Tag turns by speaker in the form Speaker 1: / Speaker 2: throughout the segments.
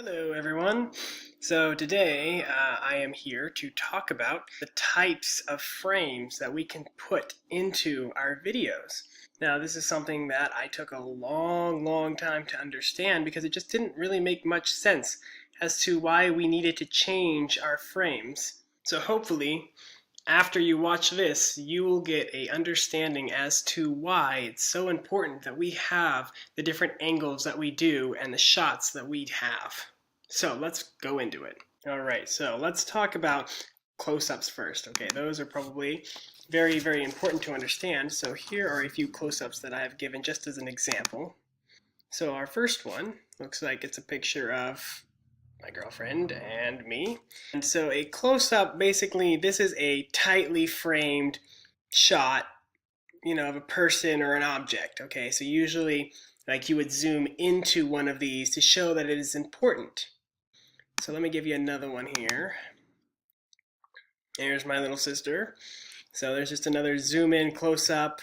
Speaker 1: Hello everyone. So today I am here to talk about the types of frames that we can put into our videos. Now this is something that I took a long time to understand because it just didn't really make much sense as to why we needed to change our frames. So hopefully after you watch this, you will get a understanding as to why it's so important that we have the different angles that we do and the shots that we have. So let's go into it. Alright, so let's talk about close-ups first. Okay, those are probably very important to understand. So here are a few close-ups that I have given just as an example. So our first one looks like it's a picture of my girlfriend and me. And so a close-up, basically this is a tightly framed shot, of a person or an object. Okay, so usually like you would zoom into one of these to show that it is important. So let me give you another one here. Here's my little sister. So there's just another zoom in close-up.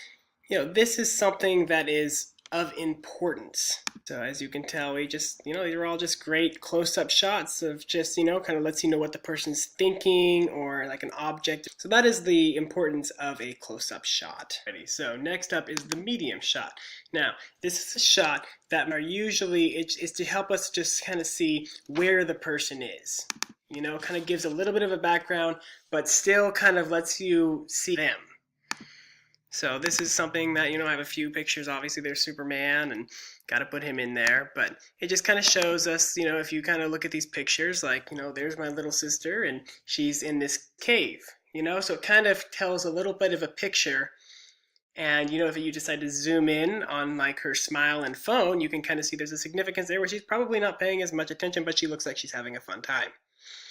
Speaker 1: This is something that is of importance. So as you can tell, we just, these are all just great close-up shots of just, kind of lets you know what the person's thinking or like an object. So that is the importance of a close-up shot. So next up is the medium shot. Now, this is a shot that are usually, it's to help us just kind of see where the person is. Kind of gives a little bit of a background, but still kind of lets you see them. So this is something that, I have a few pictures. Obviously there's Superman and got to put him in there, but it just kind of shows us, if you kind of look at these pictures, like, there's my little sister and she's in this cave, so it kind of tells a little bit of a picture. And, if you decide to zoom in on like her smile and phone, you can kind of see there's a significance there where she's probably not paying as much attention, but she looks like she's having a fun time.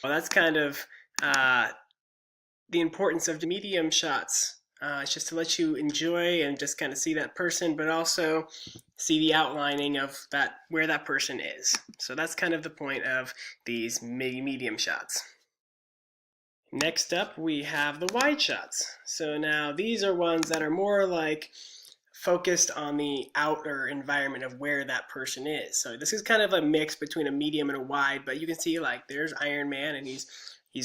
Speaker 1: Well, that's kind of the importance of the medium shots. It's just to let you enjoy and just kind of see that person, but also see the outlining of that where that person is. So that's kind of the point of these medium shots. Next up, we have the wide shots. So now these are ones that are more like focused on the outer environment of where that person is. So this is kind of a mix between a medium and a wide, but you can see like there's Iron Man and he's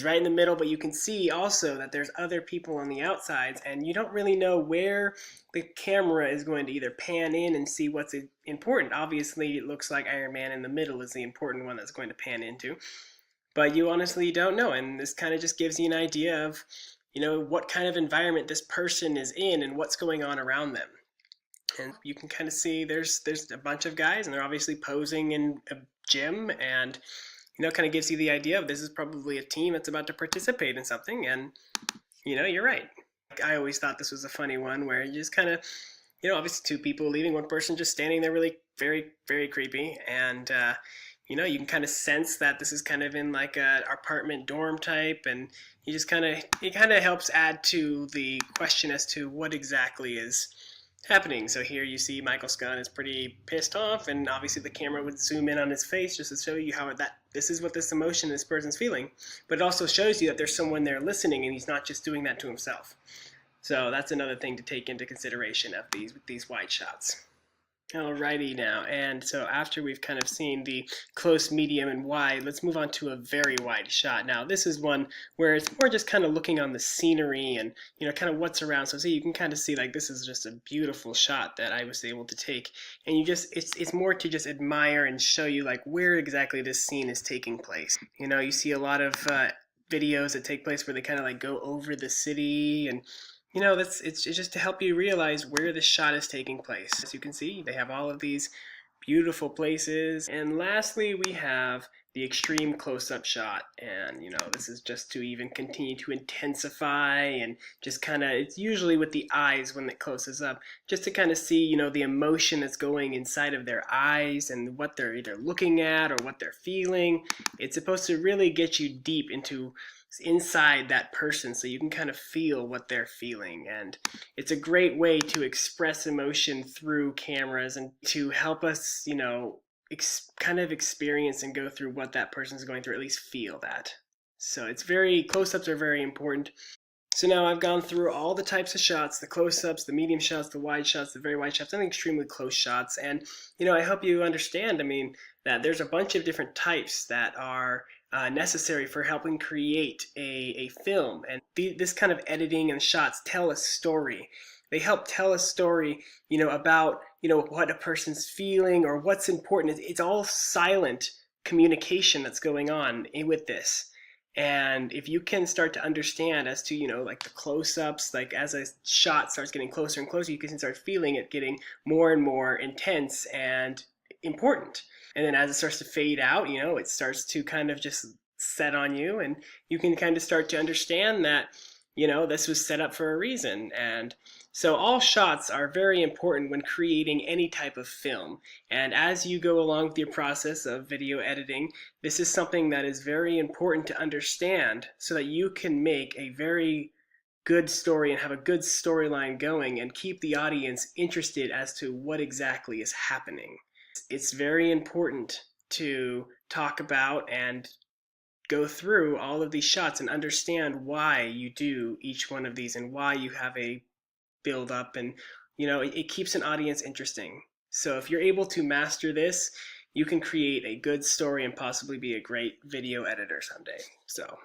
Speaker 1: right in the middle, but you can see also that there's other people on the outsides, and you don't really know where the camera is going to either pan in and see what's important. Obviously, it looks like Iron Man in the middle is the important one that's going to pan into, but you honestly don't know, and this kind of just gives you an idea of, what kind of environment this person is in and what's going on around them. And you can kind of see there's a bunch of guys, and they're obviously posing in a gym, and kind of gives you the idea of this is probably a team that's about to participate in something, and, you're right. I always thought this was a funny one where you just kind of, obviously two people leaving, one person just standing there really very creepy, and, you can kind of sense that this is kind of in like a apartment dorm type, and you just it kind of helps add to the question as to what exactly is happening. So here you see Michael Scott is pretty pissed off, and obviously the camera would zoom in on his face just to show you how this is what this emotion this person's feeling, but it also shows you that there's someone there listening and he's not just doing that to himself. So that's another thing to take into consideration of these wide shots. Alrighty now, and so after we've kind of seen the close, medium, and wide, let's move on to a very wide shot. Now this is one where it's more just kind of looking on the scenery and kind of what's around. So see, you can kind of see like this is just a beautiful shot that I was able to take, and it's more to just admire and show you like where exactly this scene is taking place. You see a lot of videos that take place where they kind of like go over the city, and it's just to help you realize where this shot is taking place. As you can see, they have all of these beautiful places. And lastly, we have the extreme close-up shot. And, this is just to even continue to intensify and just kind of, it's usually with the eyes when it closes up, just to kind of see, the emotion that's going inside of their eyes and what they're either looking at or what they're feeling. It's supposed to really get you deep into inside that person so you can kind of feel what they're feeling, and it's a great way to express emotion through cameras and to help us kind of experience and go through what that person's going through, at least feel that. So it's close-ups are very important. So now I've gone through all the types of shots, the close-ups, the medium shots, the wide shots, the very wide shots, and the extremely close shots. And, I hope you understand, that there's a bunch of different types that are necessary for helping create a film. And this kind of editing and shots tell a story. They help tell a story, about, what a person's feeling or what's important. It's all silent communication that's going on with this. And if you can start to understand as to, like the close-ups, like as a shot starts getting closer and closer, you can start feeling it getting more and more intense and important. And then as it starts to fade out, it starts to kind of just set on you, and you can kind of start to understand that, this was set up for a reason. And so all shots are very important when creating any type of film. And as you go along with your process of video editing, this is something that is very important to understand so that you can make a very good story and have a good storyline going and keep the audience interested as to what exactly is happening. It's very important to talk about and go through all of these shots and understand why you do each one of these and why you have a build up, and it keeps an audience interesting. So if you're able to master this, you can create a good story and possibly be a great video editor someday. So